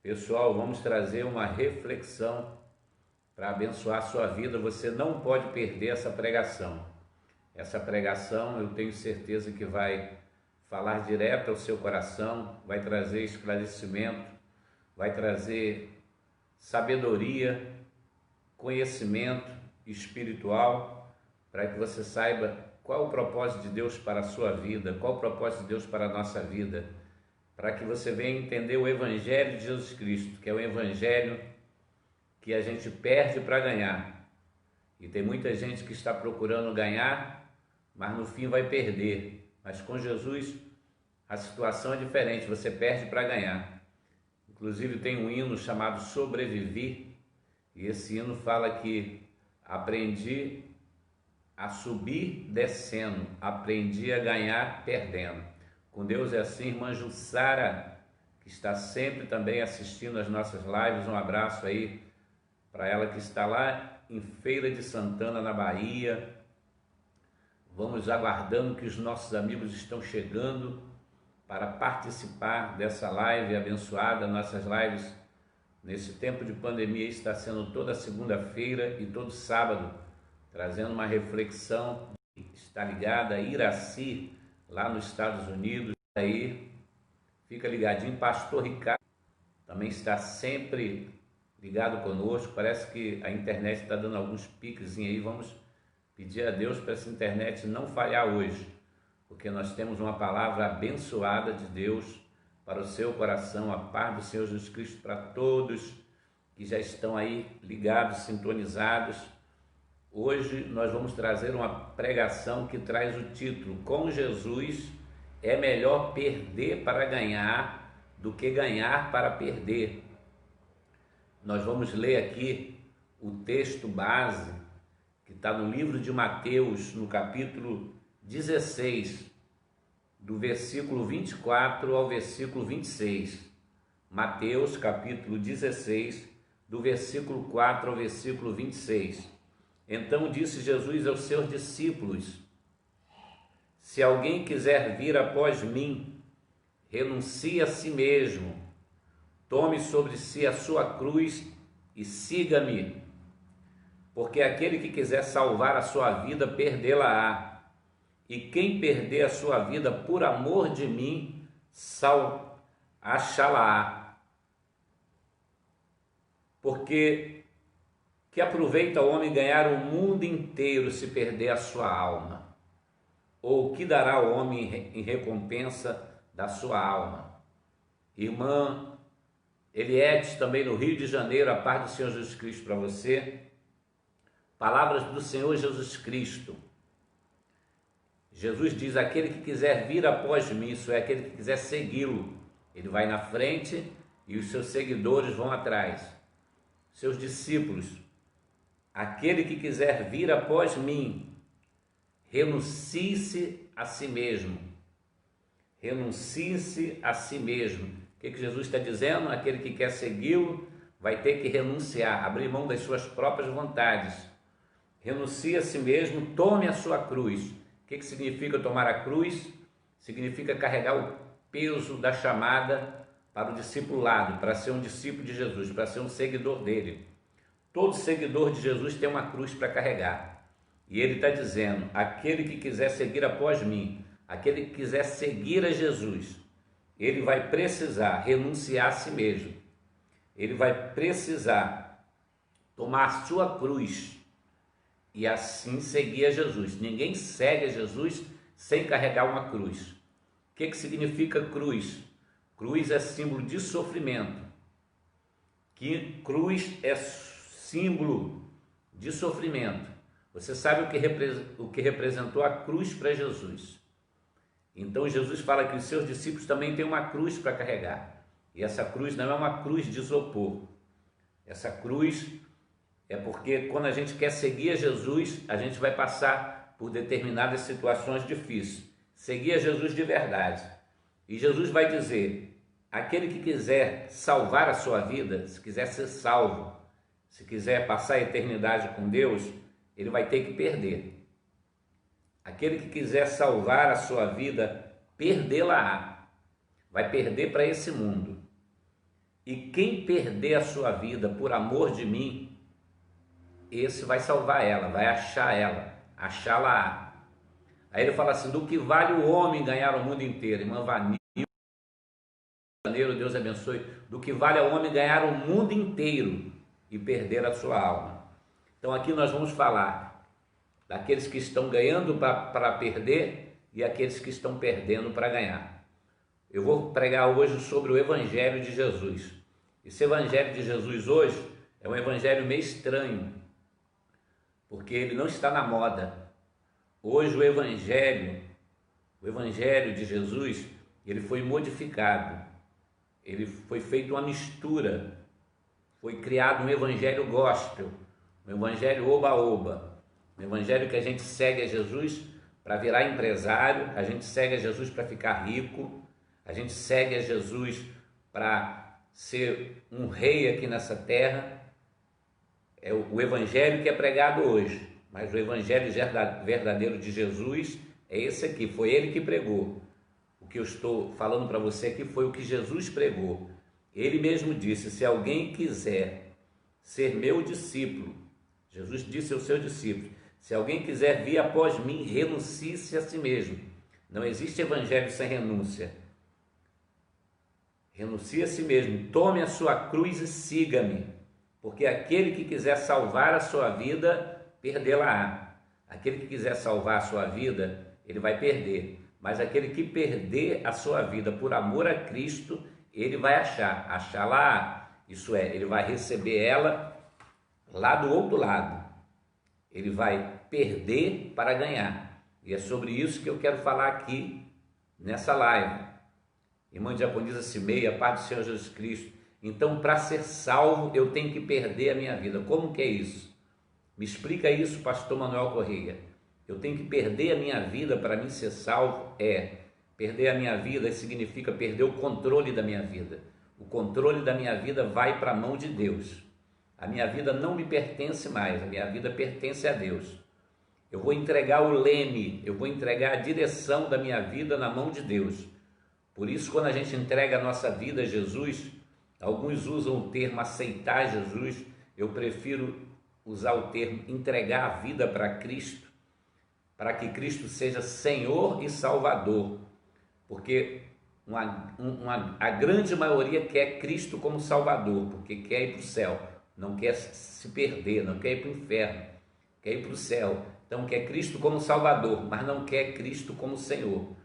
Pessoal, vamos trazer uma reflexão para abençoar a sua vida. Você não pode perder essa pregação. Essa pregação eu tenho certeza que vai falar direto ao seu coração, vai trazer esclarecimento, vai trazer sabedoria, conhecimento espiritual, para que você saiba qual o propósito de Deus para a sua vida, qual o propósito de Deus para a nossa vida, para que você venha entender o Evangelho de Jesus Cristo, que é o Evangelho que a gente perde para ganhar. E tem muita gente que está procurando ganhar, mas no fim vai perder. Mas com Jesus a situação é diferente, você perde para ganhar. Inclusive tem um hino chamado Sobrevivi, e esse hino fala que aprendi a subir descendo, aprendi a ganhar perdendo. Com Deus é assim. Irmã Jussara, que está sempre também assistindo as nossas lives, um abraço aí para ela que está lá em Feira de Santana, na Bahia. Vamos aguardando que os nossos amigos estão chegando para participar dessa live abençoada. Nossas lives nesse tempo de pandemia está sendo toda segunda-feira e todo sábado, trazendo uma reflexão. Está ligada a Iraci, lá nos Estados Unidos. Aí fica ligadinho. Pastor Ricardo também está sempre ligado conosco. Parece que a internet está dando alguns piques aí. Vamos pedir a Deus para essa internet não falhar hoje, porque nós temos uma palavra abençoada de Deus para o seu coração. A paz do Senhor Jesus Cristo para todos que já estão aí ligados, sintonizados. Hoje nós vamos trazer uma pregação que traz o título: Com Jesus é melhor perder para ganhar do que ganhar para perder. Nós vamos ler aqui o texto base que está no livro de Mateus, no capítulo 16, do versículo 24 ao versículo 26. Mateus, capítulo 16, do versículo 4 ao versículo 26. Então disse Jesus aos seus discípulos: Se alguém quiser vir após mim, renuncie a si mesmo, tome sobre si a sua cruz e siga-me. Porque aquele que quiser salvar a sua vida, perdê-la-á. E quem perder a sua vida por amor de mim, achá-la-á. Porque que aproveita o homem ganhar o mundo inteiro se perder a sua alma? Ou o que dará o homem em recompensa da sua alma? Irmã Eliette, também no Rio de Janeiro, a paz do Senhor Jesus Cristo para você. Palavras do Senhor Jesus Cristo. Jesus diz: aquele que quiser vir após mim, isso é, aquele que quiser segui-lo, ele vai na frente e os seus seguidores vão atrás, seus discípulos. Aquele que quiser vir após mim, renuncie-se a si mesmo. Renuncie-se a si mesmo. O que Jesus está dizendo? Aquele que quer segui-lo vai ter que renunciar, abrir mão das suas próprias vontades. Renuncie a si mesmo, tome a sua cruz. O que significa tomar a cruz? Significa carregar o peso da chamada para o discipulado, para ser um discípulo de Jesus, para ser um seguidor dele. Todo seguidor de Jesus tem uma cruz para carregar. E ele está dizendo: aquele que quiser seguir após mim, aquele que quiser seguir a Jesus, ele vai precisar renunciar a si mesmo. Ele vai precisar tomar a sua cruz e assim seguir a Jesus. Ninguém segue a Jesus sem carregar uma cruz. O que significa cruz? Cruz é símbolo de sofrimento. Cruz é símbolo de sofrimento. Você sabe o que representou a cruz para Jesus. Então Jesus fala que os seus discípulos também têm uma cruz para carregar. E essa cruz não é uma cruz de isopor. Essa cruz é porque quando a gente quer seguir a Jesus, a gente vai passar por determinadas situações difíceis. Seguir a Jesus de verdade. E Jesus vai dizer: aquele que quiser salvar a sua vida, se quiser ser salvo, se quiser passar a eternidade com Deus, ele vai ter que perder. Aquele que quiser salvar a sua vida, perdê-la-á. Vai perder para esse mundo. E quem perder a sua vida por amor de mim, esse vai salvar ela, vai achar achá-la. Aí ele fala assim: do que vale o homem ganhar o mundo inteiro? Irmã Vanil, Deus abençoe. Do que vale ao homem ganhar o mundo inteiro e perder a sua alma? Então aqui nós vamos falar daqueles que estão ganhando para perder e aqueles que estão perdendo para ganhar. Eu vou pregar hoje sobre o Evangelho de Jesus. Esse Evangelho de Jesus hoje é um evangelho meio estranho, porque ele não está na moda. Hoje o Evangelho de Jesus, ele foi modificado, ele foi feito uma mistura, foi criado um evangelho gospel, um evangelho oba-oba, um evangelho que a gente segue a Jesus para virar empresário, a gente segue a Jesus para ficar rico, a gente segue a Jesus para ser um rei aqui nessa terra. É o evangelho que é pregado hoje, mas o evangelho verdadeiro de Jesus é esse aqui, foi ele que pregou. O que eu estou falando para você aqui foi o que Jesus pregou. Ele mesmo disse: se alguém quiser ser meu discípulo, Jesus disse aos seus discípulos, se alguém quiser vir após mim, renuncie-se a si mesmo. Não existe evangelho sem renúncia. Renuncie a si mesmo, tome a sua cruz e siga-me, porque aquele que quiser salvar a sua vida, perdê-la-á. Aquele que quiser salvar a sua vida, ele vai perder. Mas aquele que perder a sua vida por amor a Cristo, ele vai achá-la. Isso é, ele vai receber ela lá do outro lado. Ele vai perder para ganhar. E é sobre isso que eu quero falar aqui nessa live. Irmã Diaconisa Cimeia, paz do Senhor Jesus Cristo. Então, para ser salvo, eu tenho que perder a minha vida. Como que é isso? Me explica isso, pastor Manuel Correia. Eu tenho que perder a minha vida para mim ser salvo? Perder a minha vida significa perder o controle da minha vida. O controle da minha vida vai para a mão de Deus. A minha vida não me pertence mais, a minha vida pertence a Deus. Eu vou entregar o leme, eu vou entregar a direção da minha vida na mão de Deus. Por isso, quando a gente entrega a nossa vida a Jesus, alguns usam o termo aceitar Jesus, eu prefiro usar o termo entregar a vida para Cristo, para que Cristo seja Senhor e Salvador, porque a grande maioria quer Cristo como Salvador, porque quer ir para o céu, não quer se perder, não quer ir para o inferno, quer ir para o céu. Então quer Cristo como Salvador, mas não quer Cristo como Senhor.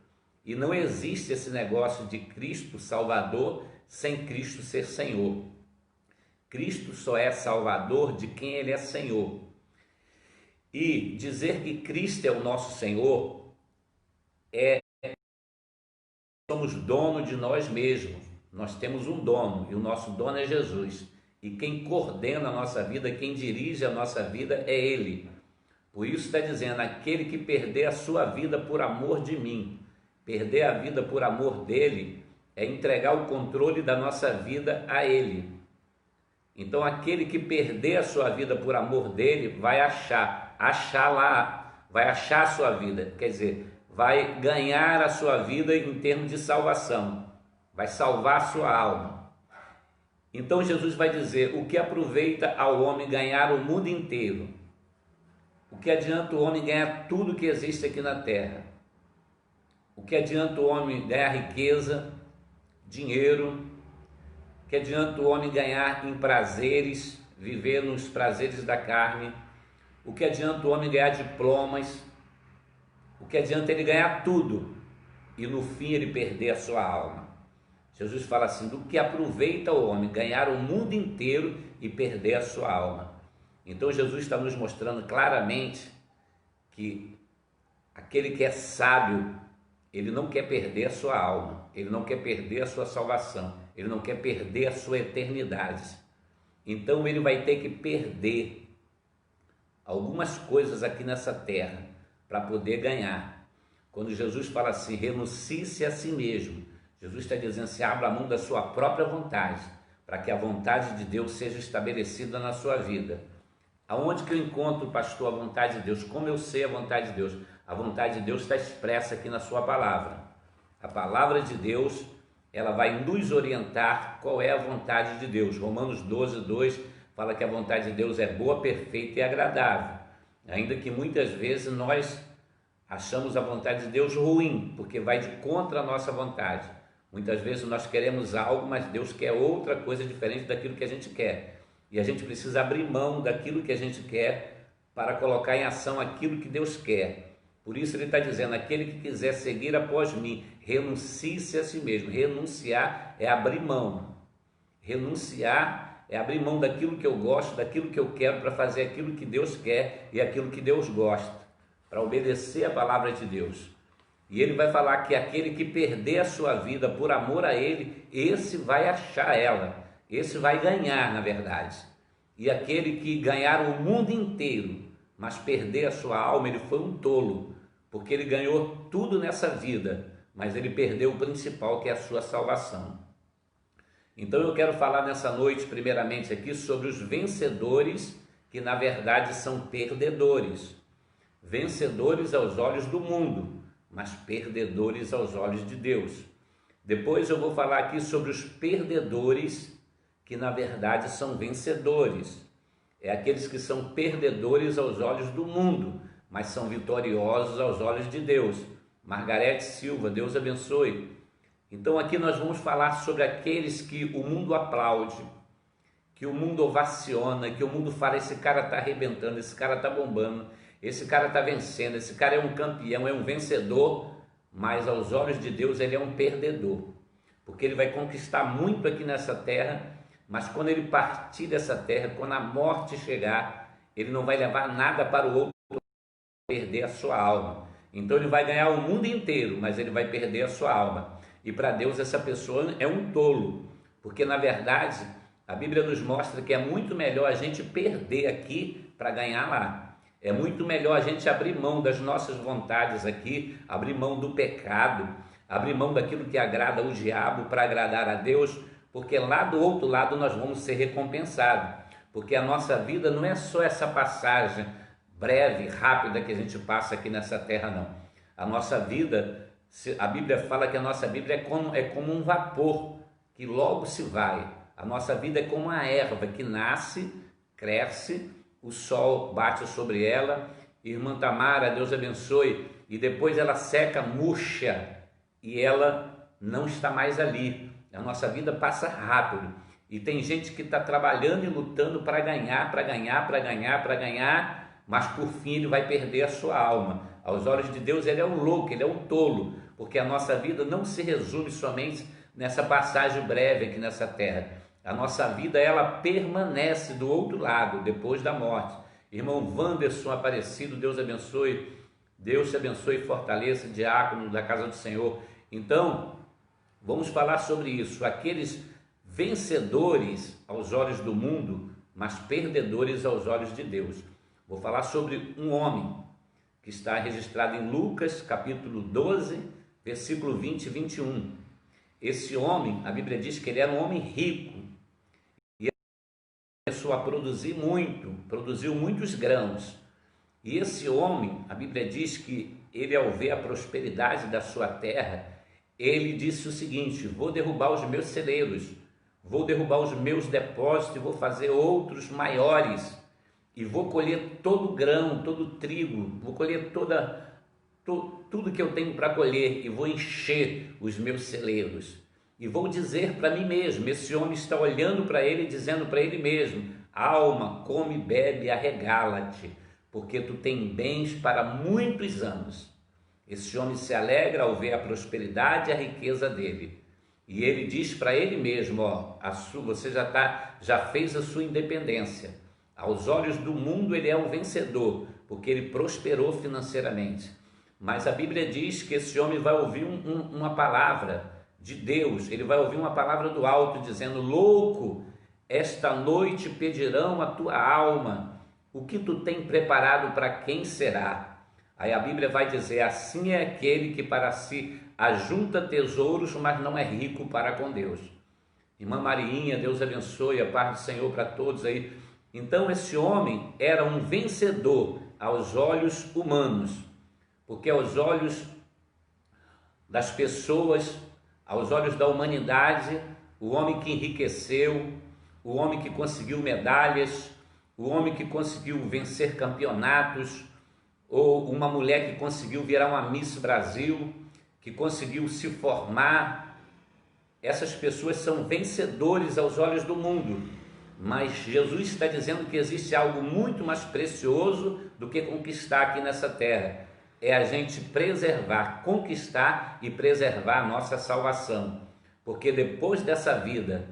E não existe esse negócio de Cristo Salvador sem Cristo ser Senhor. Cristo só é Salvador de quem Ele é Senhor. E dizer que Cristo é o nosso Senhor somos dono de nós mesmos. Nós temos um dono e o nosso dono é Jesus. E quem coordena a nossa vida, quem dirige a nossa vida é Ele. Por isso está dizendo: aquele que perder a sua vida por amor de mim, perder a vida por amor dele, é entregar o controle da nossa vida a Ele. Então aquele que perder a sua vida por amor dele, vai achá-la, vai achar a sua vida, quer dizer, vai ganhar a sua vida em termos de salvação, vai salvar a sua alma. Então Jesus vai dizer: o que aproveita ao homem ganhar o mundo inteiro? O que adianta o homem ganhar tudo que existe aqui na terra? O que adianta o homem ganhar riqueza, dinheiro? O que adianta o homem ganhar em prazeres, viver nos prazeres da carne? O que adianta o homem ganhar diplomas? O que adianta ele ganhar tudo e no fim ele perder a sua alma? Jesus fala assim: do que aproveita o homem ganhar o mundo inteiro e perder a sua alma? Então Jesus está nos mostrando claramente que aquele que é sábio, ele não quer perder a sua alma, ele não quer perder a sua salvação, ele não quer perder a sua eternidade. Então ele vai ter que perder algumas coisas aqui nessa terra para poder ganhar. Quando Jesus fala assim: renuncie-se a si mesmo, Jesus está dizendo: se abra a mão da sua própria vontade, para que a vontade de Deus seja estabelecida na sua vida. Aonde que eu encontro, pastor, a vontade de Deus? Como eu sei a vontade de Deus? A vontade de Deus está expressa aqui na sua palavra. A palavra de Deus, ela vai nos orientar qual é a vontade de Deus. Romanos 12:2 fala que a vontade de Deus é boa, perfeita e agradável. Ainda que muitas vezes nós achamos a vontade de Deus ruim, porque vai de contra a nossa vontade. Muitas vezes nós queremos algo, mas Deus quer outra coisa diferente daquilo que a gente quer. E a gente precisa abrir mão daquilo que a gente quer para colocar em ação aquilo que Deus quer. Por isso ele está dizendo, aquele que quiser seguir após mim, renuncie-se a si mesmo. Renunciar é abrir mão. Renunciar é abrir mão daquilo que eu gosto, daquilo que eu quero, para fazer aquilo que Deus quer e aquilo que Deus gosta, para obedecer a palavra de Deus. E ele vai falar que aquele que perder a sua vida por amor a ele, esse vai achar ela, esse vai ganhar, na verdade. E aquele que ganhar o mundo inteiro, mas perder a sua alma, ele foi um tolo, porque ele ganhou tudo nessa vida, mas ele perdeu o principal, que é a sua salvação. Então eu quero falar nessa noite, primeiramente aqui, sobre os vencedores, que na verdade são perdedores. Vencedores aos olhos do mundo, mas perdedores aos olhos de Deus. Depois eu vou falar aqui sobre os perdedores, que na verdade são vencedores. É aqueles que são perdedores aos olhos do mundo, mas são vitoriosos aos olhos de Deus. Margarete Silva, Deus abençoe. Então aqui nós vamos falar sobre aqueles que o mundo aplaude, que o mundo ovaciona, que o mundo fala, esse cara está arrebentando, esse cara está bombando, esse cara está vencendo, esse cara é um campeão, é um vencedor, mas aos olhos de Deus ele é um perdedor, porque ele vai conquistar muito aqui nessa terra, mas quando ele partir dessa terra, quando a morte chegar, ele não vai levar nada para o outro, perder a sua alma. Então ele vai ganhar o mundo inteiro, mas ele vai perder a sua alma. E para Deus essa pessoa é um tolo, porque na verdade a Bíblia nos mostra que é muito melhor a gente perder aqui para ganhar lá. É muito melhor a gente abrir mão das nossas vontades aqui, abrir mão do pecado, abrir mão daquilo que agrada o diabo para agradar a Deus, porque lá do outro lado nós vamos ser recompensados, porque a nossa vida não é só essa passagem breve, rápida que a gente passa aqui nessa terra, não. A nossa vida, a Bíblia fala que a nossa vida é como um vapor que logo se vai. A nossa vida é como uma erva que nasce, cresce, o sol bate sobre ela, irmã Tamara, Deus abençoe, e depois ela seca, murcha, e ela não está mais ali. A nossa vida passa rápido, e tem gente que está trabalhando e lutando para ganhar, mas por fim ele vai perder a sua alma. Aos olhos de Deus ele é um louco, ele é um tolo, porque a nossa vida não se resume somente nessa passagem breve aqui nessa terra. A nossa vida, ela permanece do outro lado, depois da morte. Irmão Wanderson Aparecido, Deus abençoe, Deus te abençoe e fortaleça, diácono da casa do Senhor. Então, vamos falar sobre isso, aqueles vencedores aos olhos do mundo, mas perdedores aos olhos de Deus. Vou falar sobre um homem que está registrado em Lucas, capítulo 12, versículo 20 e 21. Esse homem, a Bíblia diz que ele era um homem rico, e ele começou a produzir muito, produziu muitos grãos. E esse homem, a Bíblia diz que ele, ao ver a prosperidade da sua terra, ele disse o seguinte: vou derrubar os meus celeiros, vou derrubar os meus depósitos e vou fazer outros maiores, e vou colher todo o grão, todo o trigo, vou colher tudo que eu tenho para colher, e vou encher os meus celeiros. E vou dizer para mim mesmo, esse homem está olhando para ele e dizendo para ele mesmo: alma, come, bebe, arregala-te, porque tu tem bens para muitos anos. Esse homem se alegra ao ver a prosperidade e a riqueza dele. E ele diz para ele mesmo: ó, você já fez a sua independência. Aos olhos do mundo ele é um vencedor, porque ele prosperou financeiramente. Mas a Bíblia diz que esse homem vai ouvir uma palavra de Deus, ele vai ouvir uma palavra do alto dizendo: louco, esta noite pedirão a tua alma, o que tu tem preparado para quem será? Aí a Bíblia vai dizer: assim é aquele que para si ajunta tesouros, mas não é rico para com Deus. Irmã Mariinha, Deus abençoe, a paz do Senhor para todos aí. Então esse homem era um vencedor aos olhos humanos, porque aos olhos das pessoas aos olhos da humanidade, o homem que enriqueceu, o homem que conseguiu medalhas, o homem que conseguiu vencer campeonatos, ou uma mulher que conseguiu virar uma Miss Brasil, que conseguiu se formar. Essas pessoas são vencedores aos olhos do mundo, mas Jesus está dizendo que existe algo muito mais precioso do que conquistar aqui nessa terra. É a gente preservar, conquistar e preservar a nossa salvação, porque depois dessa vida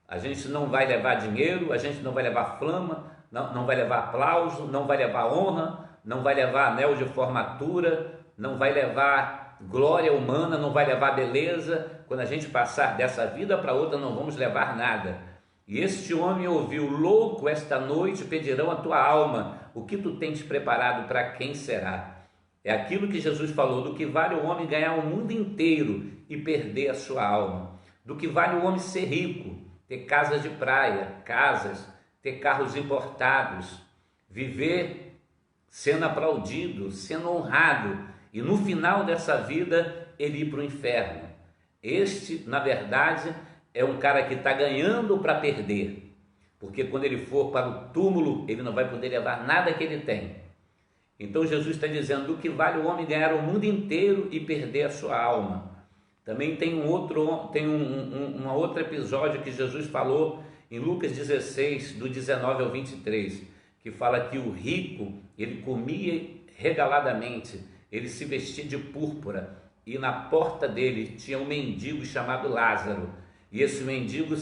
a gente não vai levar dinheiro, a gente não vai levar flama, não vai levar aplauso, não vai levar honra, não vai levar anel de formatura, não vai levar glória humana, não vai levar beleza. Quando a gente passar dessa vida para outra, não vamos levar nada. E este homem ouviu: louco, esta noite pedirão a tua alma, o que tu tens preparado, para quem será? É aquilo que Jesus falou: do que vale o homem ganhar o mundo inteiro e perder a sua alma, do que vale o homem ser rico, ter casas de praia, ter carros importados, viver sendo aplaudido, sendo honrado, e no final dessa vida ele ir para o inferno. Este, na verdade, é um cara que está ganhando para perder, porque quando ele for para o túmulo, ele não vai poder levar nada que ele tem. Então Jesus está dizendo: do que vale o homem ganhar o mundo inteiro e perder a sua alma. Também tem um outro episódio que Jesus falou em Lucas 16, do 19 ao 23, que fala que o rico, ele comia regaladamente, ele se vestia de púrpura, e na porta dele tinha um mendigo chamado Lázaro, e esse mendigo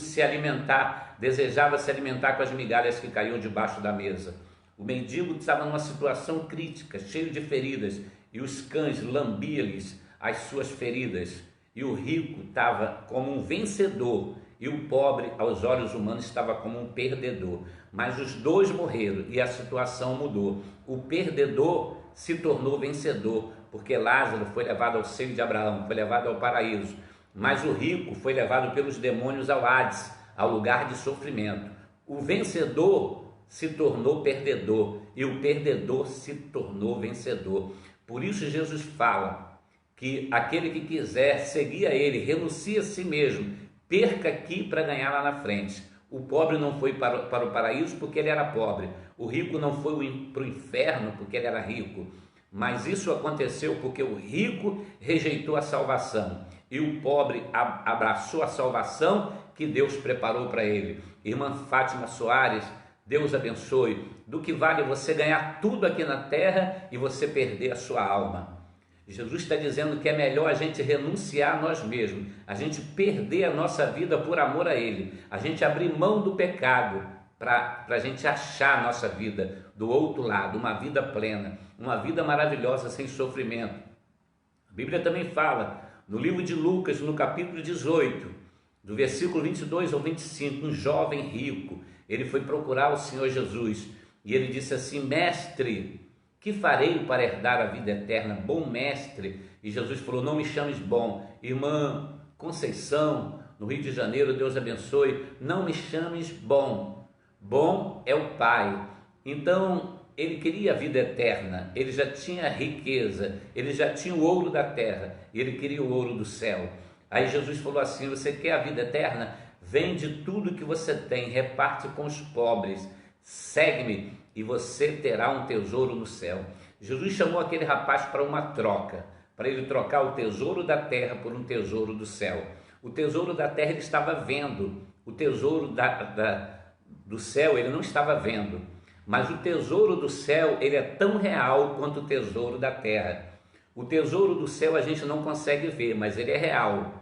desejava se alimentar com as migalhas que caíam debaixo da mesa. O mendigo estava numa situação crítica, cheio de feridas, e os cães lambiam-lhes as suas feridas. E o rico estava como um vencedor, e o pobre, aos olhos humanos, estava como um perdedor. Mas os dois morreram e a situação mudou. O perdedor se tornou vencedor, porque Lázaro foi levado ao seio de Abraão, foi levado ao paraíso. Mas o rico foi levado pelos demônios ao Hades, ao lugar de sofrimento. O vencedor se tornou perdedor e o perdedor se tornou vencedor. Por isso Jesus fala que aquele que quiser seguir a ele, renuncie a si mesmo, perca aqui para ganhar lá na frente. O pobre não foi para o paraíso porque ele era pobre, o rico não foi para o inferno porque ele era rico, mas isso aconteceu porque o rico rejeitou a salvação e o pobre abraçou a salvação que Deus preparou para ele. Irmã Fátima Soares, Deus abençoe. Do que vale você ganhar tudo aqui na terra e você perder a sua alma? Jesus está dizendo que é melhor a gente renunciar a nós mesmos, a gente perder a nossa vida por amor a Ele, a gente abrir mão do pecado para a gente achar a nossa vida do outro lado, uma vida plena, uma vida maravilhosa sem sofrimento. A Bíblia também fala, no livro de Lucas, no capítulo 18, do versículo 22 ao 25, um jovem rico, ele foi procurar o Senhor Jesus e ele disse assim: mestre, que farei para herdar a vida eterna? Bom mestre. E Jesus falou: não me chames bom. Irmã Conceição, no Rio de Janeiro, Deus abençoe, não me chames bom. Bom é o Pai. Então ele queria a vida eterna, ele já tinha riqueza, ele já tinha o ouro da terra, e ele queria o ouro do céu. Aí Jesus falou assim: você quer a vida eterna? Vende tudo que você tem, reparte com os pobres, segue-me e você terá um tesouro no céu. Jesus chamou aquele rapaz para uma troca, para ele trocar o tesouro da terra por um tesouro do céu. O tesouro da terra ele estava vendo, o tesouro do céu ele não estava vendo, mas o tesouro do céu ele é tão real quanto o tesouro da terra. O tesouro do céu a gente não consegue ver, mas ele é real.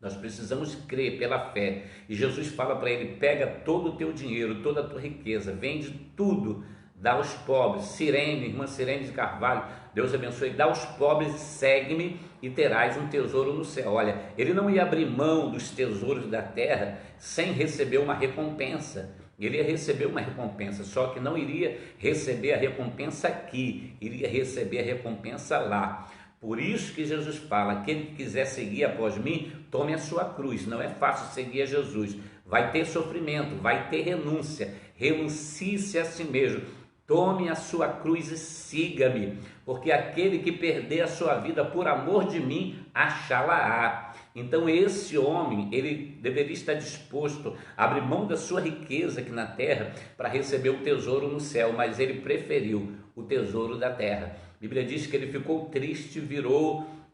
Nós precisamos crer pela fé. E Jesus fala para ele: pega todo o teu dinheiro, toda a tua riqueza, vende tudo, dá aos pobres. Sirene, irmã Sirene de Carvalho, Deus abençoe, dá aos pobres, segue-me e terás um tesouro no céu. Olha, ele não ia abrir mão dos tesouros da terra sem receber uma recompensa. Ele ia receber uma recompensa, só que não iria receber a recompensa aqui, iria receber a recompensa lá. Por isso que Jesus fala: aquele que quiser seguir após mim, tome a sua cruz. Não é fácil seguir a Jesus, vai ter sofrimento, vai ter renúncia, renuncie-se a si mesmo, tome a sua cruz e siga-me, porque aquele que perder a sua vida por amor de mim, achá-la-á. Então esse homem, ele deveria estar disposto a abrir mão da sua riqueza aqui na terra para receber o tesouro no céu, mas ele preferiu o tesouro da terra. A Bíblia diz que ele ficou triste,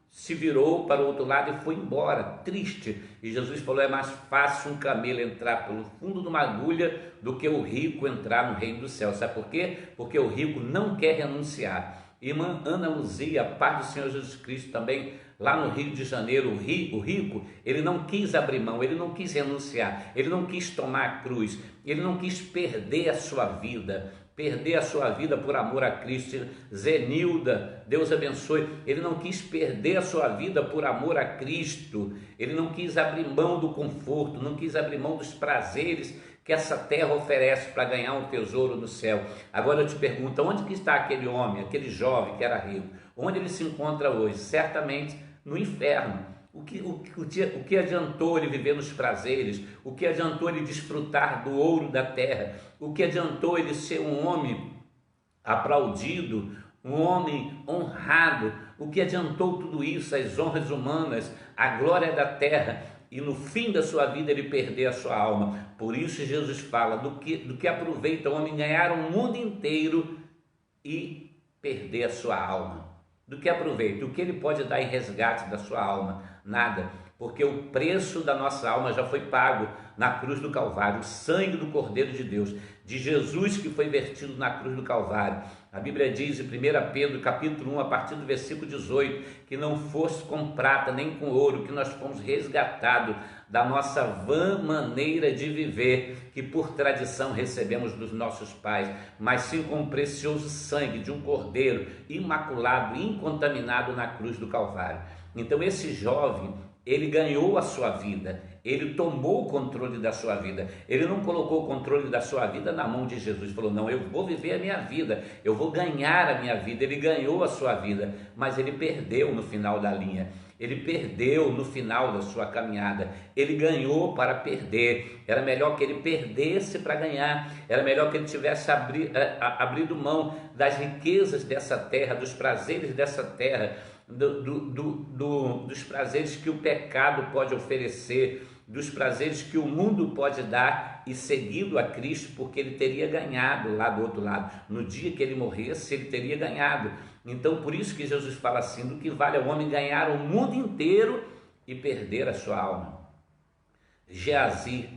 se virou para o outro lado e foi embora, triste. E Jesus falou: é mais fácil um camelo entrar pelo fundo de uma agulha do que o rico entrar no reino do céu. Sabe por quê? Porque o rico não quer renunciar. Irmã Ana Luzia, paz do Senhor Jesus Cristo, também lá no Rio de Janeiro, o rico, ele não quis abrir mão, ele não quis renunciar, ele não quis tomar a cruz, ele não quis perder a sua vida por amor a Cristo. Zenilda, Deus abençoe, ele não quis perder a sua vida por amor a Cristo, ele não quis abrir mão do conforto, não quis abrir mão dos prazeres que essa terra oferece para ganhar um tesouro no céu. Agora eu te pergunto, onde que está aquele homem, aquele jovem que era rico? Onde ele se encontra hoje? Certamente no inferno. O que adiantou ele viver nos prazeres? O que adiantou ele desfrutar do ouro da terra? O que adiantou ele ser um homem aplaudido, um homem honrado? O que adiantou tudo isso, as honras humanas, a glória da terra, e no fim da sua vida ele perder a sua alma? Por isso Jesus fala do que aproveita o homem ganhar o mundo inteiro e perder a sua alma. Do que aproveita? O que ele pode dar em resgate da sua alma? Nada, porque o preço da nossa alma já foi pago na cruz do Calvário, o sangue do Cordeiro de Deus, de Jesus, que foi vertido na cruz do Calvário. A Bíblia diz em 1 Pedro, capítulo 1, a partir do versículo 18, que não fosse com prata nem com ouro, que nós fomos resgatados da nossa vã maneira de viver, que por tradição recebemos dos nossos pais, mas sim com o precioso sangue de um Cordeiro imaculado, incontaminado na cruz do Calvário. Então esse jovem, ele ganhou a sua vida, ele tomou o controle da sua vida, ele não colocou o controle da sua vida na mão de Jesus, falou: não, eu vou viver a minha vida, eu vou ganhar a minha vida. Ele ganhou a sua vida, mas ele perdeu no final da linha, ele perdeu no final da sua caminhada, ele ganhou para perder. Era melhor que ele perdesse para ganhar, era melhor que ele tivesse abrido mão das riquezas dessa terra, dos prazeres dessa terra, dos prazeres que o pecado pode oferecer, dos prazeres que o mundo pode dar, e seguido a Cristo, porque ele teria ganhado lá do outro lado. No dia que ele morresse, ele teria ganhado. Então por isso que Jesus fala assim: do que vale ao homem ganhar o mundo inteiro e perder a sua alma. Geazi,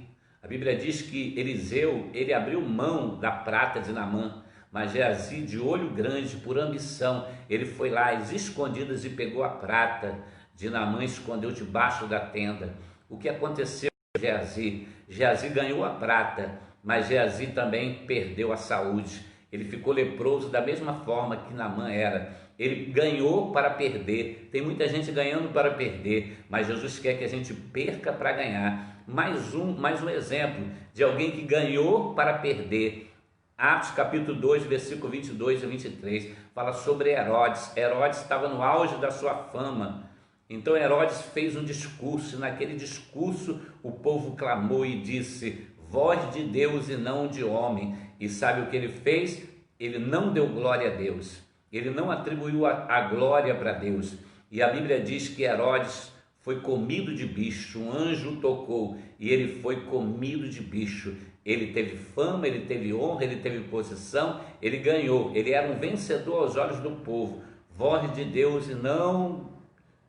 a Bíblia diz que Eliseu, ele abriu mão da prata de Naamã, mas Geazi, de olho grande, por ambição, ele foi lá às escondidas e pegou a prata de Naamã e escondeu debaixo da tenda. O que aconteceu com Geazi? Geazi ganhou a prata, mas Geazi também perdeu a saúde. Ele ficou leproso da mesma forma que Naamã era. Ele ganhou para perder. Tem muita gente ganhando para perder, mas Jesus quer que a gente perca para ganhar. Mais um exemplo de alguém que ganhou para perder. Atos capítulo 2, versículo 22 e 23, fala sobre Herodes. Herodes estava no auge da sua fama. Então Herodes fez um discurso, e naquele discurso o povo clamou e disse: voz de Deus e não de homem. E sabe o que ele fez? Ele não deu glória a Deus, ele não atribuiu a glória para Deus. E a Bíblia diz que Herodes foi comido de bicho, um anjo o tocou e ele foi comido de bicho. Ele teve fama, ele teve honra, ele teve posição, ele ganhou, ele era um vencedor aos olhos do povo, voz de Deus e não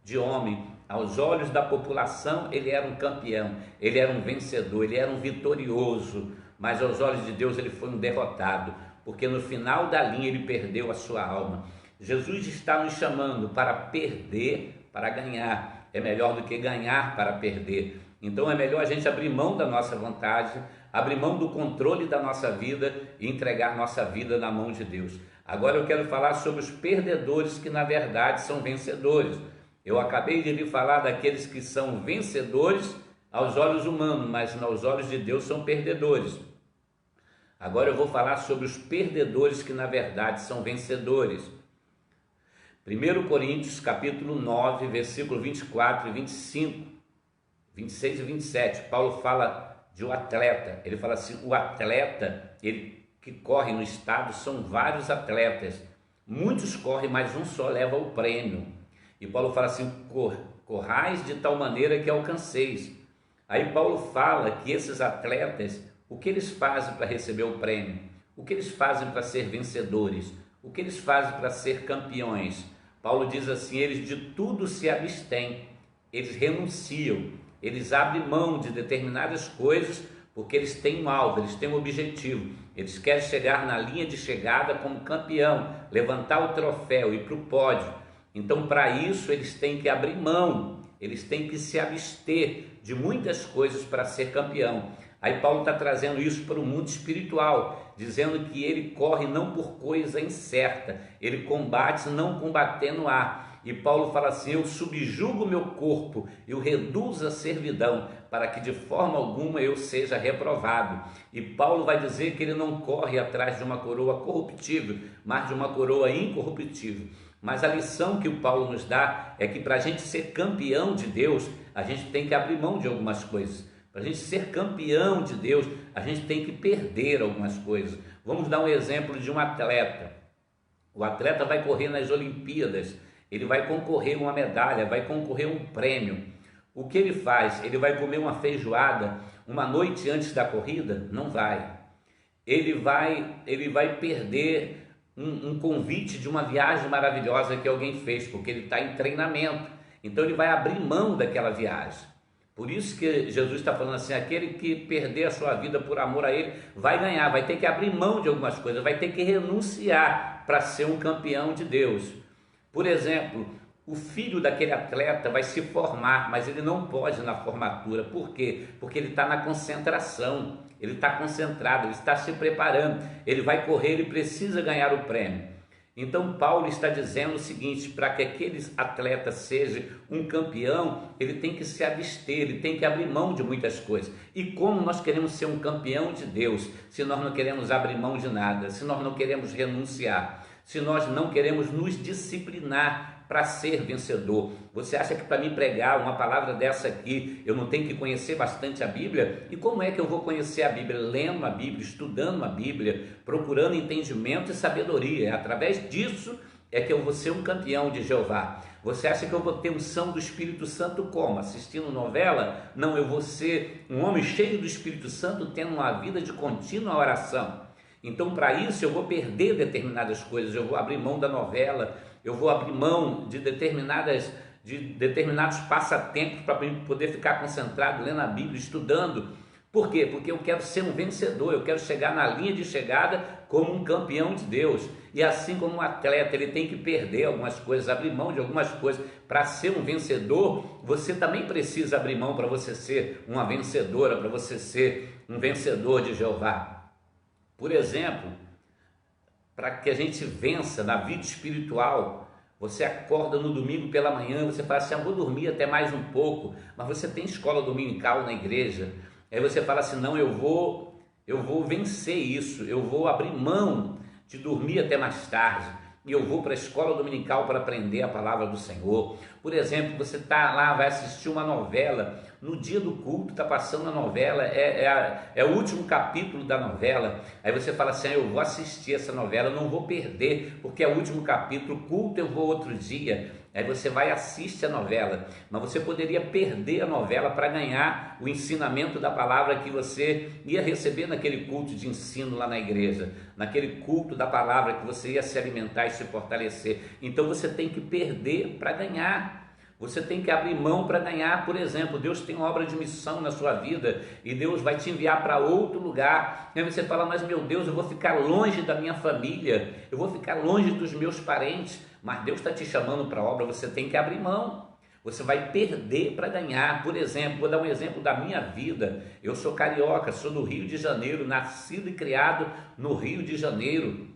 de homem. Aos olhos da população ele era um campeão, ele era um vencedor, ele era um vitorioso, mas aos olhos de Deus ele foi um derrotado, porque no final da linha ele perdeu a sua alma. Jesus está nos chamando para perder para ganhar. É melhor do que ganhar para perder. Então é melhor a gente abrir mão da nossa vontade, abrir mão do controle da nossa vida e entregar nossa vida na mão de Deus. Agora eu quero falar sobre os perdedores que na verdade são vencedores. Eu acabei de lhe falar daqueles que são vencedores aos olhos humanos, mas aos olhos de Deus são perdedores. Agora eu vou falar sobre os perdedores que na verdade são vencedores. 1 Coríntios capítulo 9, versículo 24 e 25, 26 e 27, Paulo fala de um atleta. Ele fala assim: o atleta, ele que corre no estado são vários atletas. Muitos correm, mas um só leva o prêmio. E Paulo fala assim: corrais de tal maneira que alcanceis. Aí Paulo fala que esses atletas, o que eles fazem para receber o prêmio? O que eles fazem para ser vencedores? O que eles fazem para ser campeões? Paulo diz assim: eles de tudo se abstêm, eles renunciam, eles abrem mão de determinadas coisas, porque eles têm um alvo, eles têm um objetivo, eles querem chegar na linha de chegada como campeão, levantar o troféu, ir para o pódio. Então, para isso, eles têm que abrir mão, eles têm que se abster de muitas coisas para ser campeão. Aí Paulo está trazendo isso para o mundo espiritual, dizendo que ele corre não por coisa incerta, ele combate não combatendo ar. E Paulo fala assim: eu subjugo meu corpo, eu reduzo a servidão, para que de forma alguma eu seja reprovado. E Paulo vai dizer que ele não corre atrás de uma coroa corruptível, mas de uma coroa incorruptível. Mas a lição que o Paulo nos dá é que para a gente ser campeão de Deus, a gente tem que abrir mão de algumas coisas. Para a gente ser campeão de Deus, a gente tem que perder algumas coisas. Vamos dar um exemplo de um atleta. O atleta vai correr nas Olimpíadas, ele vai concorrer a uma medalha, vai concorrer a um prêmio. O que ele faz? Ele vai comer uma feijoada uma noite antes da corrida? Não vai. Ele vai perder um convite de uma viagem maravilhosa que alguém fez, porque ele está em treinamento. Então ele vai abrir mão daquela viagem. Por isso que Jesus está falando assim: aquele que perder a sua vida por amor a ele, vai ganhar, vai ter que abrir mão de algumas coisas, vai ter que renunciar para ser um campeão de Deus. Por exemplo, o filho daquele atleta vai se formar, mas ele não pode na formatura. Por quê? Porque ele está na concentração, ele está concentrado, ele está se preparando, ele vai correr, ele precisa ganhar o prêmio. Então Paulo está dizendo o seguinte: para que aquele atleta seja um campeão, ele tem que se abster, ele tem que abrir mão de muitas coisas. E como nós queremos ser um campeão de Deus, se nós não queremos abrir mão de nada, se nós não queremos renunciar, se nós não queremos nos disciplinar para ser vencedor? Você acha que para mim pregar uma palavra dessa aqui, eu não tenho que conhecer bastante a Bíblia? E como é que eu vou conhecer a Bíblia? Lendo a Bíblia, estudando a Bíblia, procurando entendimento e sabedoria. É através disso é que eu vou ser um campeão de Jeová. Você acha que eu vou ter unção do Espírito Santo como? Assistindo novela? Não, eu vou ser um homem cheio do Espírito Santo, tendo uma vida de contínua oração. Então, para isso, eu vou perder determinadas coisas, eu vou abrir mão da novela, eu vou abrir mão de determinados passatempos para poder ficar concentrado, lendo a Bíblia, estudando. Por quê? Porque eu quero ser um vencedor, eu quero chegar na linha de chegada como um campeão de Deus. E assim como um atleta, ele tem que perder algumas coisas, abrir mão de algumas coisas para ser um vencedor. Você também precisa abrir mão para você ser uma vencedora, para você ser um vencedor de Jeová. Por exemplo, para que a gente vença na vida espiritual, você acorda no domingo pela manhã, você fala assim: eu vou dormir até mais um pouco, mas você tem escola dominical na igreja. Aí você fala assim: não, eu vou vencer isso, eu vou abrir mão de dormir até mais tarde, e eu vou para a escola dominical para aprender a palavra do Senhor. Por exemplo, você está lá, vai assistir uma novela, no dia do culto está passando a novela, é o último capítulo da novela. Aí você fala assim: eu vou assistir essa novela, não vou perder, porque é o último capítulo, culto eu vou outro dia. Aí você vai e assiste a novela, mas você poderia perder a novela para ganhar o ensinamento da palavra que você ia receber naquele culto de ensino lá na igreja, naquele culto da palavra que você ia se alimentar e se fortalecer. Então você tem que perder para ganhar. Você tem que abrir mão para ganhar. Por exemplo, Deus tem uma obra de missão na sua vida e Deus vai te enviar para outro lugar. E aí você fala: mas meu Deus, eu vou ficar longe da minha família, eu vou ficar longe dos meus parentes. Mas Deus está te chamando para a obra, você tem que abrir mão. Você vai perder para ganhar. Por exemplo, vou dar um exemplo da minha vida. Eu sou carioca, sou do Rio de Janeiro, nascido e criado no Rio de Janeiro.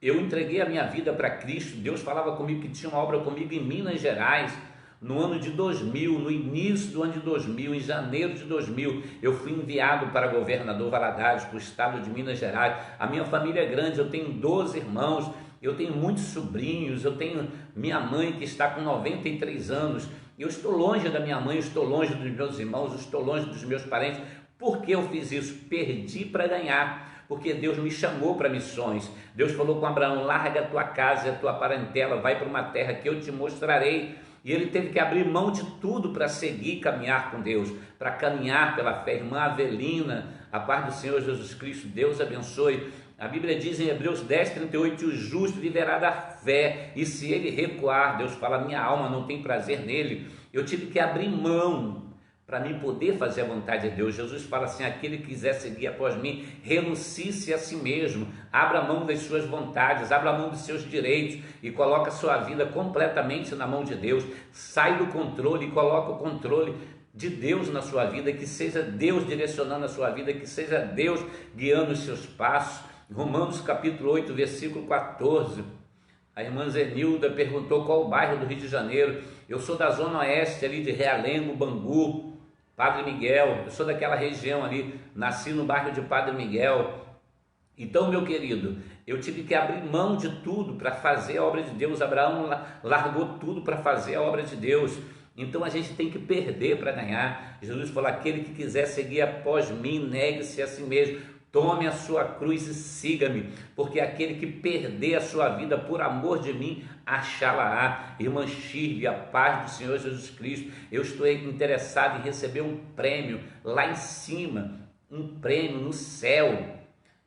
Eu entreguei a minha vida para Cristo. Deus falava comigo que tinha uma obra comigo em Minas Gerais, no ano de 2000, no início do ano de 2000, em janeiro de 2000, eu fui enviado para Governador Valadares, para o estado de Minas Gerais. A minha família é grande, eu tenho 12 irmãos, eu tenho muitos sobrinhos, eu tenho minha mãe que está com 93 anos, eu estou longe da minha mãe, eu estou longe dos meus irmãos, eu estou longe dos meus parentes. Por que eu fiz isso? Perdi para ganhar, porque Deus me chamou para missões. Deus falou com Abraão: larga a tua casa e a tua parentela, vai para uma terra que eu te mostrarei. E ele teve que abrir mão de tudo para seguir e caminhar com Deus, para caminhar pela fé. Irmã Avelina, a paz do Senhor Jesus Cristo, Deus abençoe. A Bíblia diz em Hebreus 10:38, que o justo viverá da fé, e se ele recuar, Deus fala: minha alma não tem prazer nele. Eu tive que abrir mão para mim poder fazer a vontade de Deus. Jesus fala assim: aquele que quiser seguir após mim, renuncie-se a si mesmo, abra mão das suas vontades, abra mão dos seus direitos e coloca a sua vida completamente na mão de Deus. Sai do controle e coloca o controle de Deus na sua vida, que seja Deus direcionando a sua vida, que seja Deus guiando os seus passos. Romanos capítulo 8, versículo 14. A irmã Zenilda perguntou qual o bairro do Rio de Janeiro. Eu sou da zona oeste ali de Realengo, Bangu, Padre Miguel. Eu sou daquela região ali, nasci no bairro de Padre Miguel. Então, meu querido, eu tive que abrir mão de tudo para fazer a obra de Deus. Abraão largou tudo para fazer a obra de Deus. Então a gente tem que perder para ganhar. Jesus falou: aquele que quiser seguir após mim, negue-se a si mesmo. Tome a sua cruz e siga-me, porque aquele que perder a sua vida por amor de mim, achá-la-á. Irmã Shirley, a paz do Senhor Jesus Cristo, eu estou interessado em receber um prêmio lá em cima, um prêmio no céu.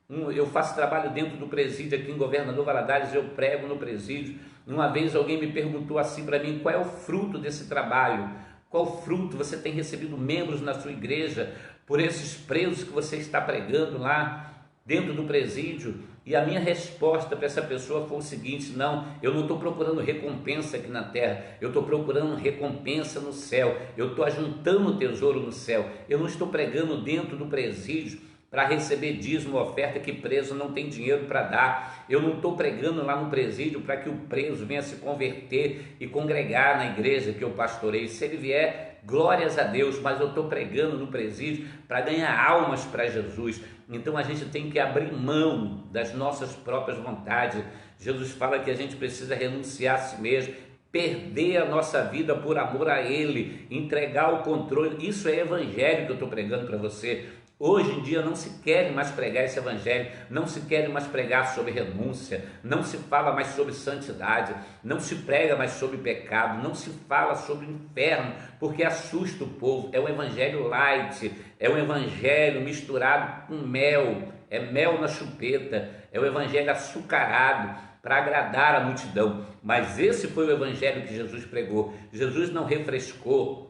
Eu faço trabalho dentro do presídio aqui em Governador Valadares, eu prego no presídio. Uma vez alguém me perguntou assim para mim: qual é o fruto desse trabalho? Qual fruto você tem recebido membros na sua igreja por esses presos que você está pregando lá dentro do presídio? E a minha resposta para essa pessoa foi o seguinte: não, eu não estou procurando recompensa aqui na terra, eu estou procurando recompensa no céu, eu estou ajuntando tesouro no céu. Eu não estou pregando dentro do presídio para receber dízimo, oferta, que preso não tem dinheiro para dar. Eu não estou pregando lá no presídio para que o preso venha se converter e congregar na igreja que eu pastorei. Se ele vier, glórias a Deus, mas eu estou pregando no presídio para ganhar almas para Jesus. Então a gente tem que abrir mão das nossas próprias vontades. Jesus fala que a gente precisa renunciar a si mesmo, perder a nossa vida por amor a Ele, entregar o controle. Isso é evangelho que eu estou pregando para você. Hoje em dia não se quer mais pregar esse evangelho, não se quer mais pregar sobre renúncia, não se fala mais sobre santidade, não se prega mais sobre pecado, não se fala sobre inferno, porque assusta o povo. É um evangelho light, é um evangelho misturado com mel, é mel na chupeta, é o evangelho açucarado para agradar a multidão. Mas esse foi o evangelho que Jesus pregou. Jesus não refrescou,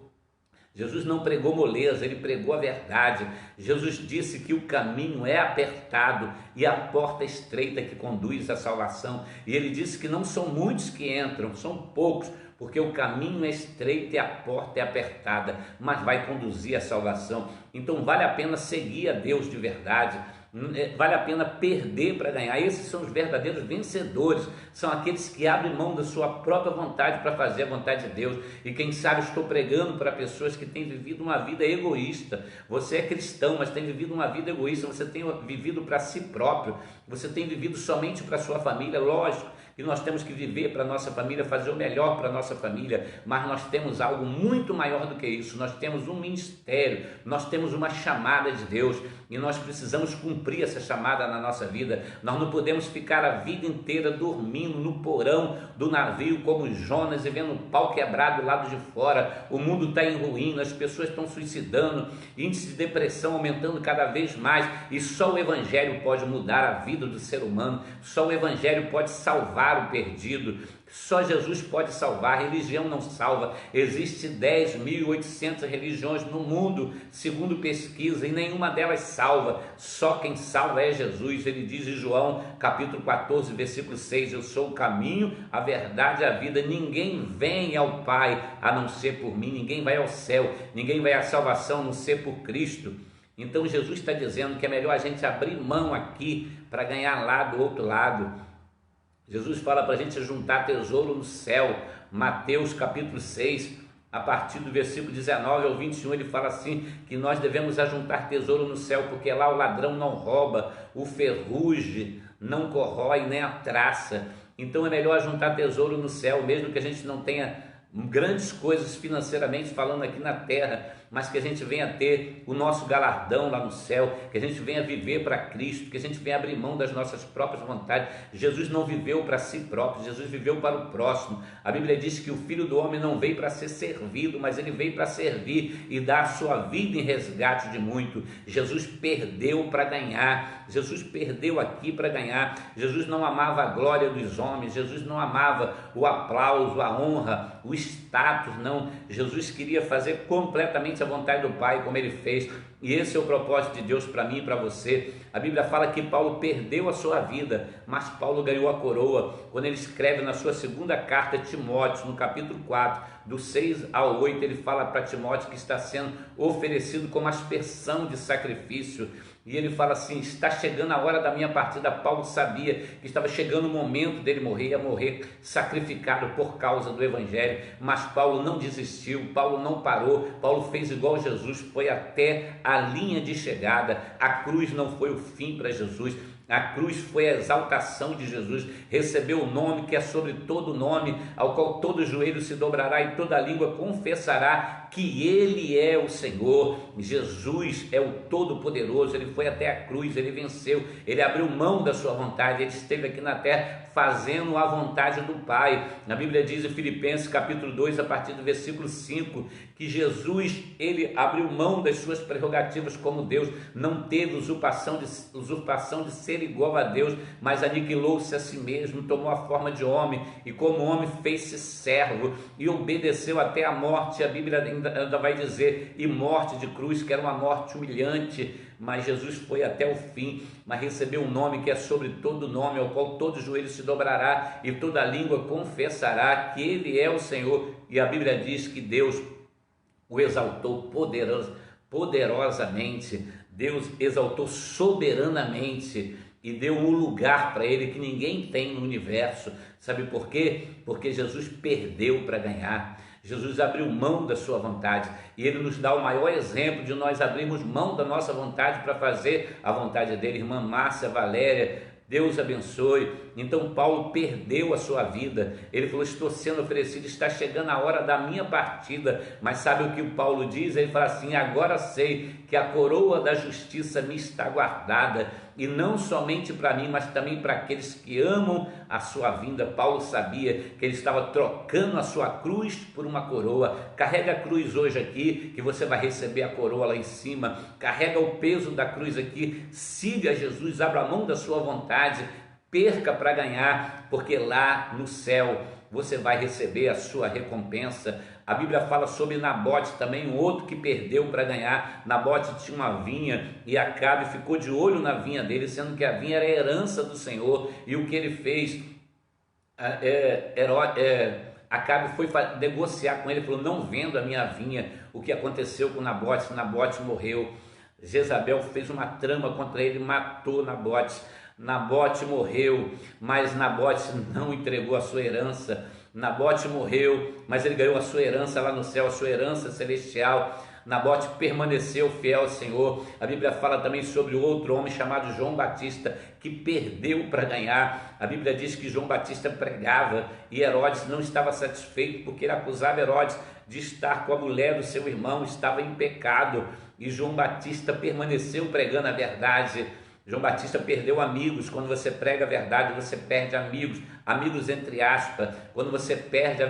Jesus não pregou moleza, ele pregou a verdade. Jesus disse que o caminho é apertado e a porta estreita que conduz à salvação. E ele disse que não são muitos que entram, são poucos, porque o caminho é estreito e a porta é apertada, mas vai conduzir à salvação. Então vale a pena seguir a Deus de verdade. Vale a pena perder para ganhar. Esses são os verdadeiros vencedores, são aqueles que abrem mão da sua própria vontade para fazer a vontade de Deus. E quem sabe estou pregando para pessoas que têm vivido uma vida egoísta. Você é cristão, mas tem vivido uma vida egoísta. Você tem vivido para si próprio, você tem vivido somente para a sua família. Lógico que nós temos que viver para a nossa família, fazer o melhor para a nossa família, mas nós temos algo muito maior do que isso. Nós temos um ministério, nós temos uma chamada de Deus e nós precisamos cumprir essa chamada na nossa vida. Nós não podemos ficar a vida inteira dormindo no porão do navio como Jonas e vendo o pau quebrado do lado de fora. O mundo está em ruína, as pessoas estão suicidando, índice de depressão aumentando cada vez mais, e só o evangelho pode mudar a vida do ser humano, só o evangelho pode salvar o perdido. Só Jesus pode salvar, a religião não salva. Existe 10.800 religiões no mundo, segundo pesquisa, e nenhuma delas salva. Só quem salva é Jesus. Ele diz em João capítulo 14, versículo 6, eu sou o caminho, a verdade e a vida. Ninguém vem ao Pai a não ser por mim, ninguém vai ao céu, ninguém vai à salvação a não ser por Cristo. Então Jesus está dizendo que é melhor a gente abrir mão aqui para ganhar lá do outro lado. Jesus fala para a gente juntar tesouro no céu. Mateus capítulo 6, a partir do versículo 19 ao 21, ele fala assim, que nós devemos ajuntar tesouro no céu, porque lá o ladrão não rouba, o ferrugem não corrói, nem a traça. Então é melhor ajuntar tesouro no céu, mesmo que a gente não tenha grandes coisas financeiramente falando aqui na terra, mas que a gente venha ter o nosso galardão lá no céu, que a gente venha viver para Cristo, que a gente venha abrir mão das nossas próprias vontades. Jesus não viveu para si próprio, Jesus viveu para o próximo. A Bíblia diz que o Filho do Homem não veio para ser servido, mas ele veio para servir e dar a sua vida em resgate de muito. Jesus perdeu para ganhar, Jesus perdeu aqui para ganhar. Jesus não amava a glória dos homens, Jesus não amava o aplauso, a honra, o status, não. Jesus queria fazer completamente a vontade do Pai, como ele fez, e esse é o propósito de Deus para mim e para você. A Bíblia fala que Paulo perdeu a sua vida, mas Paulo ganhou a coroa, quando ele escreve na sua segunda carta a Timóteo, no capítulo 4, do 6 ao 8, ele fala para Timóteo que está sendo oferecido como aspersão de sacrifício, e ele fala assim: está chegando a hora da minha partida. Paulo sabia que estava chegando o momento dele morrer, ia morrer sacrificado por causa do Evangelho, mas Paulo não desistiu, Paulo não parou, Paulo fez igual Jesus, foi até a linha de chegada. A cruz não foi o fim para Jesus, a cruz foi a exaltação de Jesus, recebeu o nome que é sobre todo nome, ao qual todo joelho se dobrará e toda língua confessará que Ele é o Senhor. Jesus é o Todo-Poderoso, Ele foi até a cruz, Ele venceu, Ele abriu mão da sua vontade, Ele esteve aqui na terra fazendo a vontade do Pai. A Bíblia diz em Filipenses capítulo 2, a partir do versículo 5, que Jesus, Ele abriu mão das suas prerrogativas como Deus, não teve usurpação de ser igual a Deus, mas aniquilou-se a si mesmo, tomou a forma de homem, e como homem fez-se servo, e obedeceu até a morte. A Bíblia ainda vai dizer, e morte de cruz, que era uma morte humilhante, mas Jesus foi até o fim, mas recebeu um nome que é sobre todo nome, ao qual todo joelho se dobrará e toda língua confessará que Ele é o Senhor. E a Bíblia diz que Deus o exaltou poderosamente, Deus exaltou soberanamente e deu um lugar para ele que ninguém tem no universo. Sabe por quê? Porque Jesus perdeu para ganhar. Jesus abriu mão da sua vontade, e Ele nos dá o maior exemplo de nós abrirmos mão da nossa vontade para fazer a vontade dele. Irmã Márcia, Valéria, Deus abençoe. Então Paulo perdeu a sua vida, ele falou: estou sendo oferecido, está chegando a hora da minha partida. Mas sabe o que o Paulo diz? Ele fala assim: agora sei que a coroa da justiça me está guardada, e não somente para mim, mas também para aqueles que amam a sua vinda. Paulo sabia que ele estava trocando a sua cruz por uma coroa. Carrega a cruz hoje aqui, que você vai receber a coroa lá em cima. Carrega o peso da cruz aqui, siga Jesus, abra mão da sua vontade, perca para ganhar, porque lá no céu você vai receber a sua recompensa. A Bíblia fala sobre Nabote também, um outro que perdeu para ganhar. Nabote tinha uma vinha e Acabe ficou de olho na vinha dele, sendo que a vinha era a herança do Senhor. E o que ele fez? Acabe foi negociar com ele, falou: não vendo a minha vinha. O que aconteceu com Nabote? Nabote morreu. Jezabel fez uma trama contra ele, matou Nabote. Nabote morreu, mas Nabote não entregou a sua herança. Nabote morreu, mas ele ganhou a sua herança lá no céu, a sua herança celestial. Nabote permaneceu fiel ao Senhor. A Bíblia fala também sobre outro homem chamado João Batista, que perdeu para ganhar. A Bíblia diz que João Batista pregava e Herodes não estava satisfeito, porque ele acusava Herodes de estar com a mulher do seu irmão, estava em pecado, e João Batista permaneceu pregando a verdade. João Batista perdeu amigos. Quando você prega a verdade, você perde amigos, amigos entre aspas. Quando você prega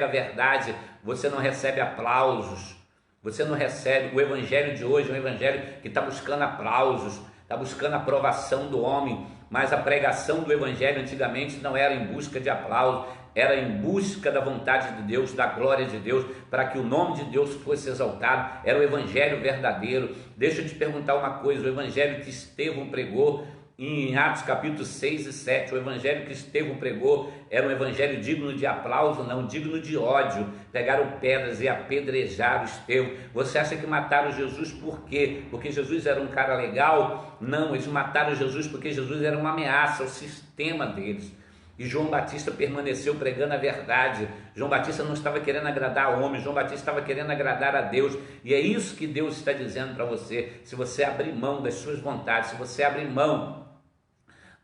a verdade, você não recebe aplausos, você não recebe. O evangelho de hoje é um evangelho que está buscando aplausos, está buscando a aprovação do homem, mas a pregação do evangelho antigamente não era em busca de aplausos, era em busca da vontade de Deus, da glória de Deus, para que o nome de Deus fosse exaltado. Era o evangelho verdadeiro. Deixa eu te perguntar uma coisa: o evangelho que Estevão pregou em Atos capítulo 6 e 7, o evangelho que Estevão pregou era um evangelho digno de aplauso? Não, digno de ódio. Pegaram pedras e apedrejaram Estevão. Você acha que mataram Jesus por quê? Porque Jesus era um cara legal? Não, eles mataram Jesus porque Jesus era uma ameaça ao sistema deles. E João Batista permaneceu pregando a verdade. João Batista não estava querendo agradar ao homem, João Batista estava querendo agradar a Deus. E é isso que Deus está dizendo para você. Se você abrir mão das suas vontades, se você abrir mão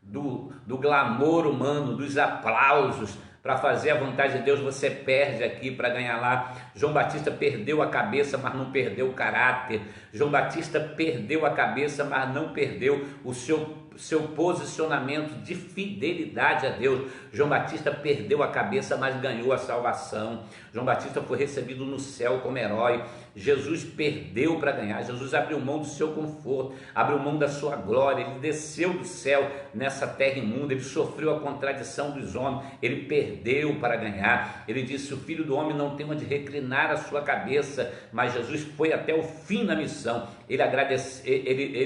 do glamour humano, dos aplausos, para fazer a vontade de Deus, você perde aqui para ganhar lá. João Batista perdeu a cabeça, mas não perdeu o caráter. João Batista perdeu a cabeça, mas não perdeu o seu posicionamento de fidelidade a Deus. João Batista perdeu a cabeça, mas ganhou a salvação. João Batista foi recebido no céu como herói. Jesus perdeu para ganhar. Jesus abriu mão do seu conforto, abriu mão da sua glória. Ele desceu do céu nessa terra imunda. Ele sofreu a contradição dos homens. Ele perdeu para ganhar. Ele disse: o Filho do Homem não tem onde reclinar a sua cabeça. Mas Jesus foi até o fim na missão. Ele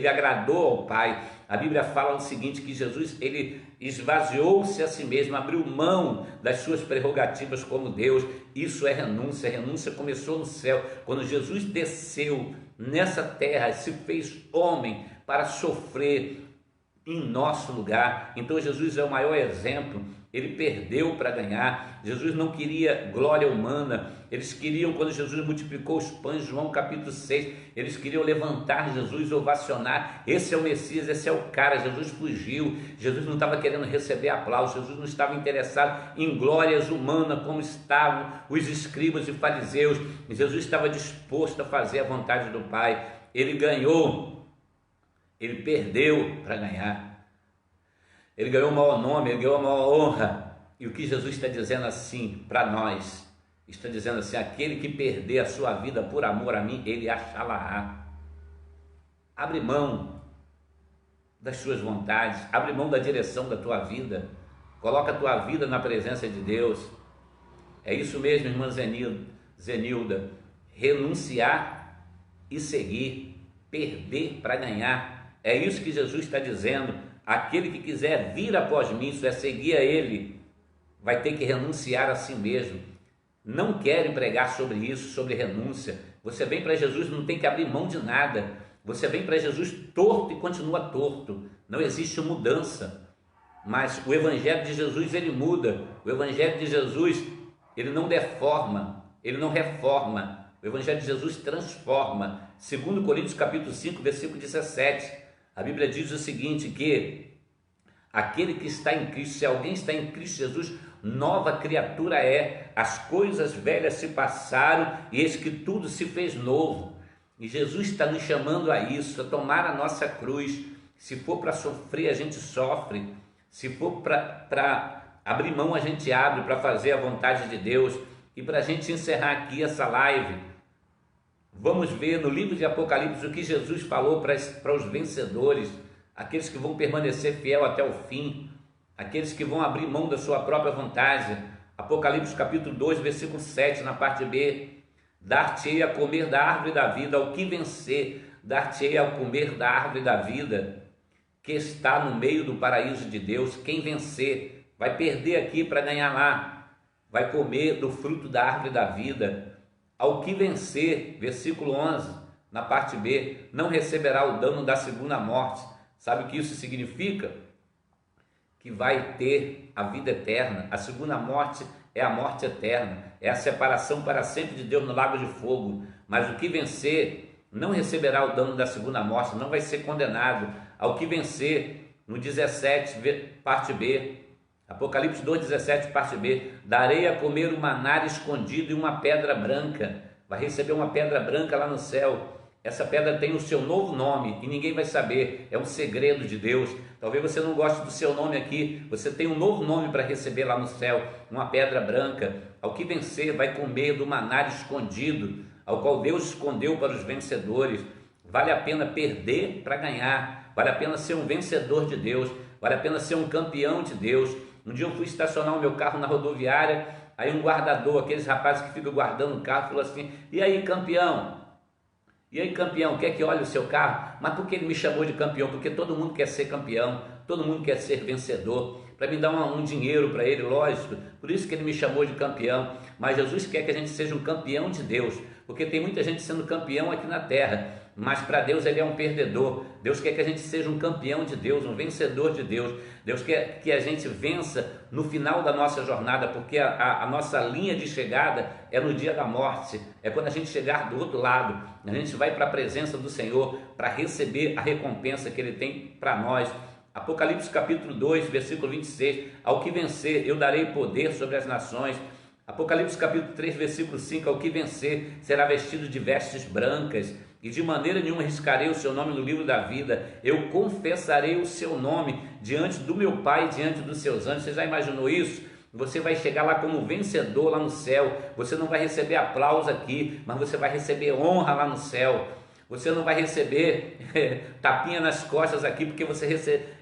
agradou ao Pai. A Bíblia fala o seguinte, que Jesus, ele esvaziou-se a si mesmo, abriu mão das suas prerrogativas como Deus. Isso é renúncia. A renúncia começou no céu, quando Jesus desceu nessa terra, se fez homem para sofrer em nosso lugar. Então Jesus é o maior exemplo. Ele perdeu para ganhar. Jesus não queria glória humana. Eles queriam, quando Jesus multiplicou os pães, João capítulo 6, eles queriam levantar Jesus, ovacionar: esse é o Messias, esse é o cara. Jesus fugiu. Jesus não estava querendo receber aplausos. Jesus não estava interessado em glórias humanas como estavam os escribas e fariseus. Jesus estava disposto a fazer a vontade do Pai. Ele ganhou. Ele perdeu para ganhar. Ele ganhou o maior nome, ele ganhou a maior honra. E o que Jesus está dizendo assim para nós? Está dizendo assim: aquele que perder a sua vida por amor a mim, ele achará. Abre mão das suas vontades, abre mão da direção da tua vida, coloca a tua vida na presença de Deus. É isso mesmo, irmã Zenilda, renunciar e seguir, perder para ganhar. É isso que Jesus está dizendo. Aquele que quiser vir após mim, isso é seguir a Ele, vai ter que renunciar a si mesmo. Não quero pregar sobre isso, sobre renúncia. Você vem para Jesus, não tem que abrir mão de nada. Você vem para Jesus torto e continua torto. Não existe mudança. Mas o Evangelho de Jesus, ele muda. O Evangelho de Jesus, ele não deforma, ele não reforma. O Evangelho de Jesus transforma. 2 Coríntios capítulo 5, versículo 17. A Bíblia diz o seguinte, que aquele que está em Cristo, se alguém está em Cristo Jesus, nova criatura é. As coisas velhas se passaram e eis que tudo se fez novo. E Jesus está nos chamando a isso, a tomar a nossa cruz. Se for para sofrer, a gente sofre. Se for para abrir mão, a gente abre para fazer a vontade de Deus. E para a gente encerrar aqui essa live, vamos ver no livro de Apocalipse o que Jesus falou para os vencedores, aqueles que vão permanecer fiel até o fim, aqueles que vão abrir mão da sua própria vontade. Apocalipse capítulo 2, versículo 7, na parte B: dar-te-ei a comer da árvore da vida, ao que vencer, dar-te-ei a comer da árvore da vida, que está no meio do paraíso de Deus. Quem vencer vai perder aqui para ganhar lá, vai comer do fruto da árvore da vida. Ao que vencer, versículo 11, na parte B, não receberá o dano da segunda morte. Sabe o que isso significa? Que vai ter a vida eterna. A segunda morte é a morte eterna, é a separação para sempre de Deus no lago de fogo. Mas o que vencer não receberá o dano da segunda morte, não vai ser condenado. Ao que vencer, no 17, parte B, Apocalipse 2,17, parte B: darei a comer um maná escondido e uma pedra branca. Vai receber uma pedra branca lá no céu. Essa pedra tem o seu novo nome e ninguém vai saber, é um segredo de Deus. Talvez você não goste do seu nome aqui, você tem um novo nome para receber lá no céu, uma pedra branca. Ao que vencer, vai comer do maná escondido, ao qual Deus escondeu para os vencedores. Vale a pena perder para ganhar, vale a pena ser um vencedor de Deus, vale a pena ser um campeão de Deus. Um dia eu fui estacionar o meu carro na rodoviária, aí um guardador, aqueles rapazes que ficam guardando o carro, falou assim: e aí, campeão? E aí, campeão, quer que olhe o seu carro? Mas por que ele me chamou de campeão? Porque todo mundo quer ser campeão, todo mundo quer ser vencedor. Para me dar um dinheiro para ele, lógico, por isso que ele me chamou de campeão. Mas Jesus quer que a gente seja um campeão de Deus, porque tem muita gente sendo campeão aqui na terra, mas para Deus ele é um perdedor. Deus quer que a gente seja um campeão de Deus, um vencedor de Deus. Deus quer que a gente vença no final da nossa jornada, porque a nossa linha de chegada é no dia da morte, é quando a gente chegar do outro lado, a gente vai para a presença do Senhor para receber a recompensa que Ele tem para nós. Apocalipse capítulo 2, versículo 26, ao que vencer eu darei poder sobre as nações. Apocalipse capítulo 3, versículo 5, ao que vencer será vestido de vestes brancas, e de maneira nenhuma riscarei o seu nome no livro da vida, eu confessarei o seu nome diante do meu Pai e diante dos seus anjos. Você já imaginou isso? Você vai chegar lá como vencedor lá no céu. Você não vai receber aplauso aqui, mas você vai receber honra lá no céu. Você não vai receber tapinha nas costas aqui, porque você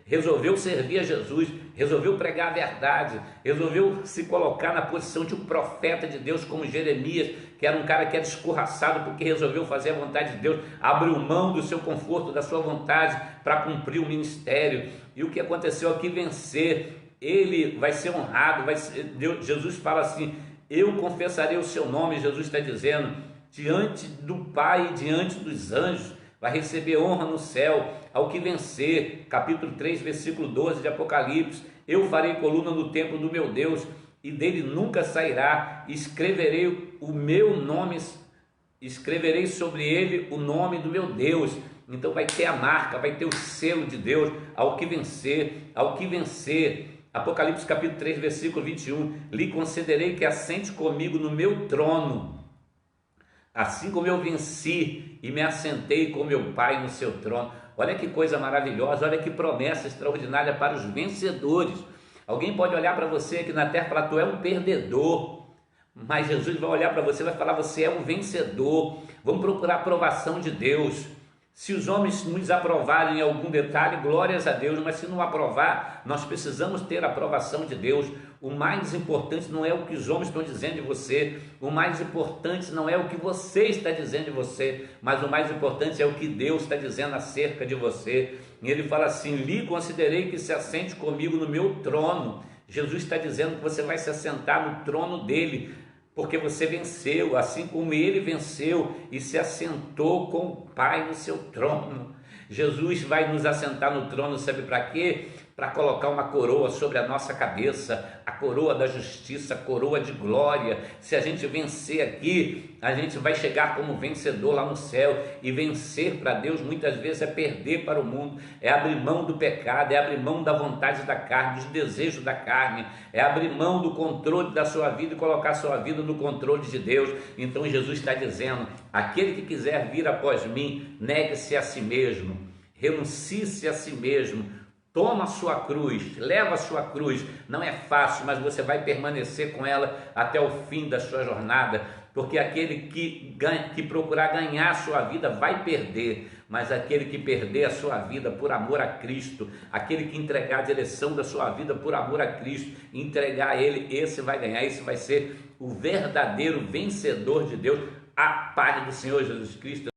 resolveu servir a Jesus, resolveu pregar a verdade, resolveu se colocar na posição de um profeta de Deus, como Jeremias, que era um cara que era escorraçado porque resolveu fazer a vontade de Deus, abriu mão do seu conforto, da sua vontade, para cumprir o ministério. E o que aconteceu aqui? Vencer, ele vai ser honrado, Jesus fala assim, eu confessarei o seu nome. Jesus está dizendo, diante do Pai e diante dos anjos, vai receber honra no céu. Ao que vencer, capítulo 3, versículo 12 de Apocalipse, eu farei coluna no templo do meu Deus, e dele nunca sairá, escreverei o meu nome, escreverei sobre ele o nome do meu Deus. Então vai ter a marca, vai ter o selo de Deus. Ao que vencer, ao que vencer, Apocalipse capítulo 3, versículo 21, lhe concederei que assente comigo no meu trono, assim como eu venci e me assentei com meu Pai no seu trono. Olha que coisa maravilhosa, olha que promessa extraordinária para os vencedores. Alguém pode olhar para você aqui na terra e falar, tu é um perdedor, mas Jesus vai olhar para você e vai falar, você é um vencedor. Vamos procurar a aprovação de Deus. Se os homens nos aprovarem em algum detalhe, glórias a Deus, mas se não aprovar, nós precisamos ter a aprovação de Deus. O mais importante não é o que os homens estão dizendo de você, o mais importante não é o que você está dizendo de você, mas o mais importante é o que Deus está dizendo acerca de você. E ele fala assim, lhe considerei que se assente comigo no meu trono. Jesus está dizendo que você vai se assentar no trono dele, porque você venceu, assim como ele venceu e se assentou com o Pai no seu trono. Jesus vai nos assentar no trono, sabe para quê? Para colocar uma coroa sobre a nossa cabeça, a coroa da justiça, a coroa de glória. Se a gente vencer aqui, a gente vai chegar como vencedor lá no céu. E vencer para Deus muitas vezes é perder para o mundo, é abrir mão do pecado, é abrir mão da vontade da carne, dos desejos da carne, é abrir mão do controle da sua vida e colocar a sua vida no controle de Deus. Então Jesus está dizendo, aquele que quiser vir após mim, negue-se a si mesmo, renuncie-se a si mesmo, toma a sua cruz, leva a sua cruz. Não é fácil, mas você vai permanecer com ela até o fim da sua jornada, porque aquele que procurar ganhar a sua vida vai perder, mas aquele que perder a sua vida por amor a Cristo, aquele que entregar a direção da sua vida por amor a Cristo, entregar a Ele, esse vai ganhar, esse vai ser o verdadeiro vencedor de Deus. A paz do Senhor Jesus Cristo.